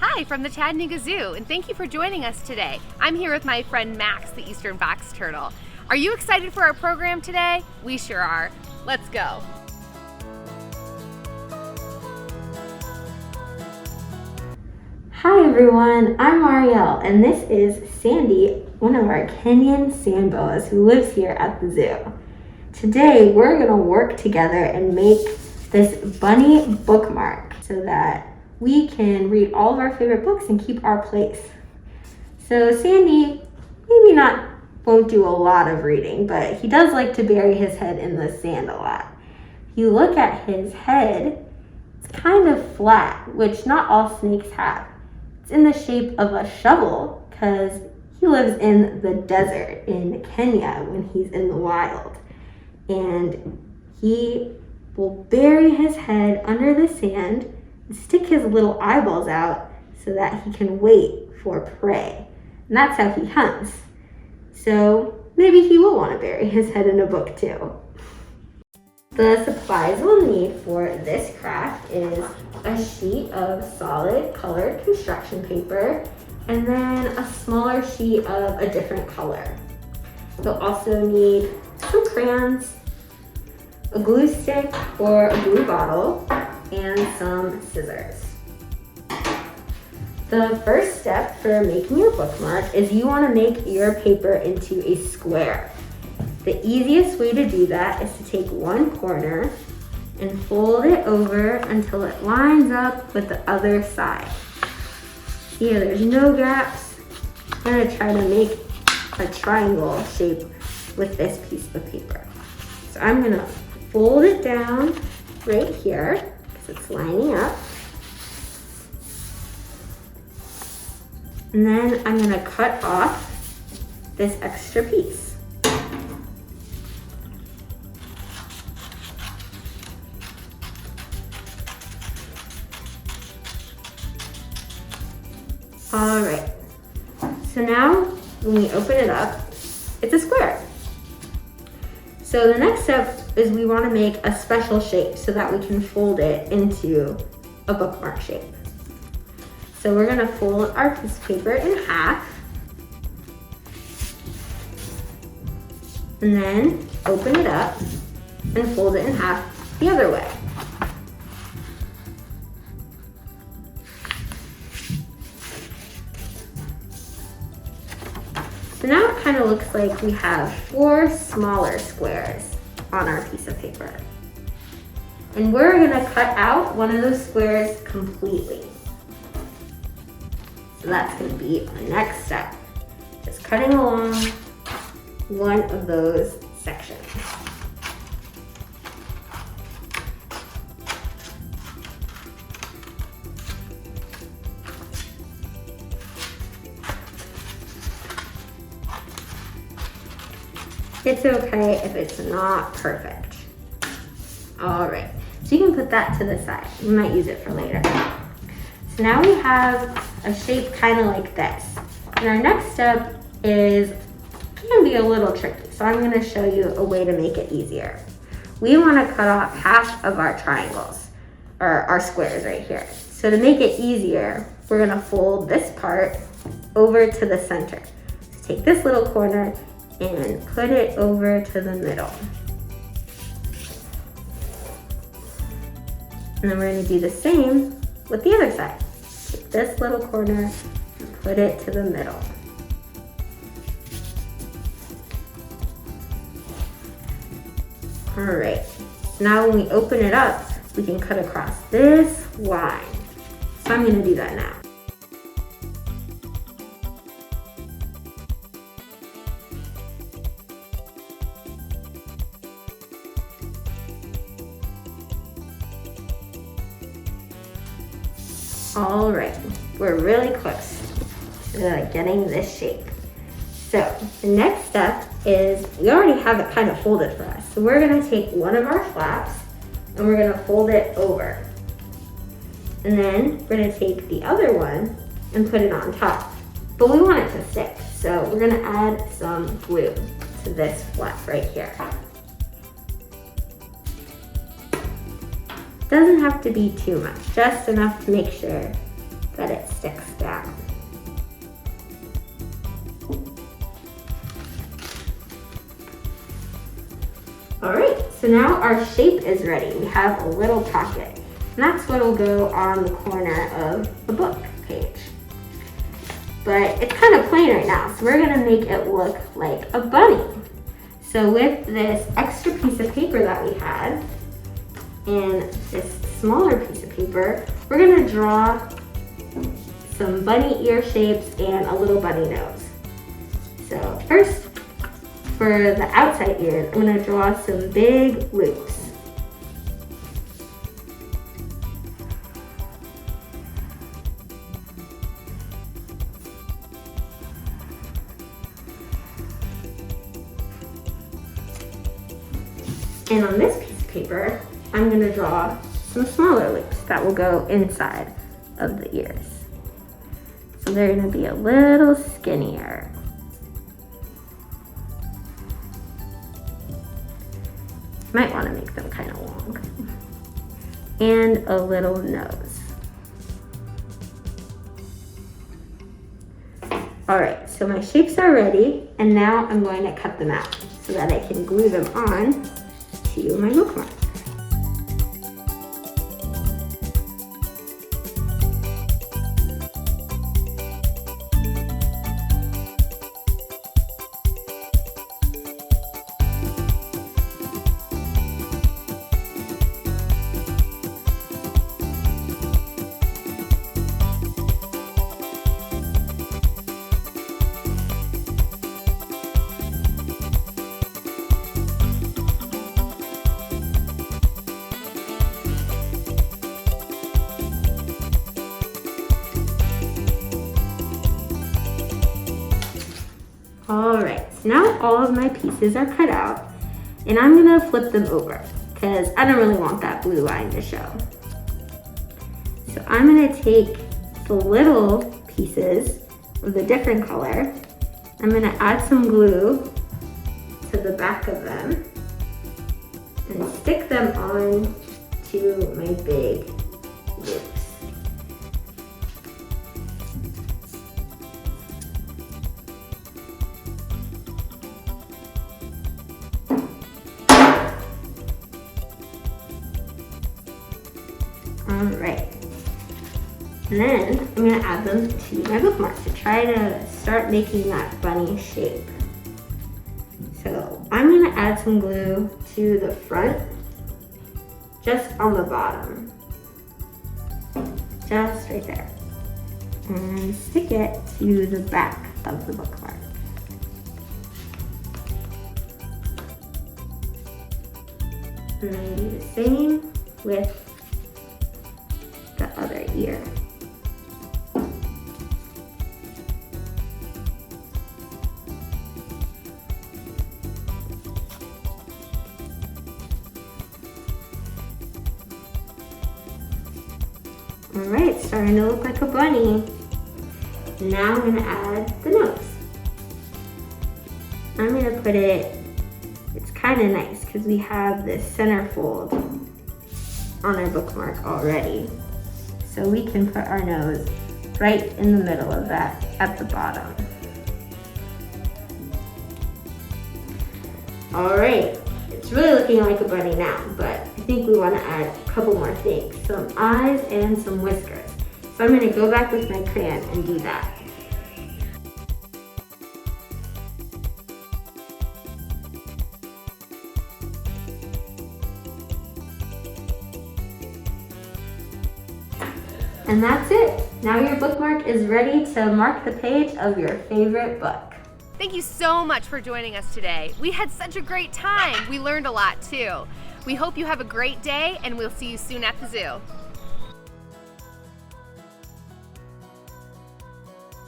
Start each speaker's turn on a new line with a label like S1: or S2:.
S1: Hi from the Chattanooga Zoo, and thank you for joining us today. I'm here with my friend Max, the eastern box turtle. Are you excited for our program today? We sure are. Let's go.
S2: Hi everyone, I'm Marielle, and this is Sandy, one of our Kenyan sand boas who lives here at the zoo. Today we're going to work together and make this bunny bookmark so that we can read all of our favorite books and keep our place. So Sandy won't do a lot of reading, but he does like to bury his head in the sand a lot. If you look at his head, it's kind of flat, which not all snakes have. It's in the shape of a shovel because he lives in the desert in Kenya when he's in the wild. And he will bury his head under the sand and stick his little eyeballs out so that he can wait for prey. And that's how he hunts. So maybe he will want to bury his head in a book too. The supplies we'll need for this craft is a sheet of solid colored construction paper and then a smaller sheet of a different color. You'll also need some crayons, a glue stick or a glue bottle, and some scissors. The first step for making your bookmark is you want to make your paper into a square. The easiest way to do that is to take one corner and fold it over until it lines up with the other side. See how there's no gaps? I'm going to try to make a triangle shape with this piece of paper. So I'm going to fold it down right here because it's lining up. And then I'm going to cut off this extra piece. All right, so now when we open it up, it's a square. So the next step is we want to make a special shape so that we can fold it into a bookmark shape. So we're going to fold our piece of paper in half and then open it up and fold it in half the other way. So now it kind of looks like we have 4 smaller squares on our piece of paper. And we're going to cut out one of those squares completely. So that's going to be our next step. Just cutting along one of those sections. It's okay if it's not perfect. All right, so you can put that to the side. We might use it for later. So now we have a shape kind of like this. And our next step can be a little tricky. So I'm gonna show you a way to make it easier. We wanna cut off half of our triangles, or our squares right here. So to make it easier, we're gonna fold this part over to the center. So take this little corner and put it over to the middle. And then we're going to do the same with the other side. Take this little corner and put it to the middle. All right, now when we open it up, we can cut across this line. So I'm going to do that now. All right, we're really close to getting this shape. So the next step is we already have it kind of folded for us. So we're gonna take one of our flaps and we're gonna fold it over. And then we're gonna take the other one and put it on top. But we want it to stick, so we're gonna add some glue to this flap right here. Doesn't have to be too much, just enough to make sure that it sticks down. Alright, so now our shape is ready. We have a little pocket, and that's what will go on the corner of the book page. But it's kind of plain right now, so we're gonna make it look like a bunny. So with this extra piece of paper that we had, and this smaller piece of paper, we're gonna draw some bunny ear shapes and a little bunny nose. So first, for the outside ears, I'm gonna draw some big loops. And on this piece of paper, I'm gonna draw some smaller loops that will go inside of the ears. So they're gonna be a little skinnier. Might want to make them kind of long. And a little nose. Alright, so my shapes are ready, and now I'm going to cut them out so that I can glue them on to my bookmark. Alright, so now all of my pieces are cut out, and I'm gonna flip them over because I don't really want that blue line to show. So I'm gonna take the little pieces of the different color, I'm gonna add some glue to the back of them and stick them on to my big loops. Alright, and then I'm going to add them to my bookmark to try to start making that bunny shape. So I'm going to add some glue to the front, just on the bottom, just right there, and stick it to the back of the bookmark. And I do the same with the other ear. Alright, starting to look like a bunny. Now I'm going to add the nose. I'm going to put it, it's kind of nice because we have this center fold on our bookmark already. So we can put our nose right in the middle of that at the bottom. All right, it's really looking like a bunny now, but I think we want to add a couple more things, some eyes and some whiskers. So I'm going to go back with my crayon and do that. And that's it. Now your bookmark is ready to mark the page of your favorite book.
S1: Thank you so much for joining us today. We had such a great time. We learned a lot too. We hope you have a great day, and we'll see you soon at the zoo.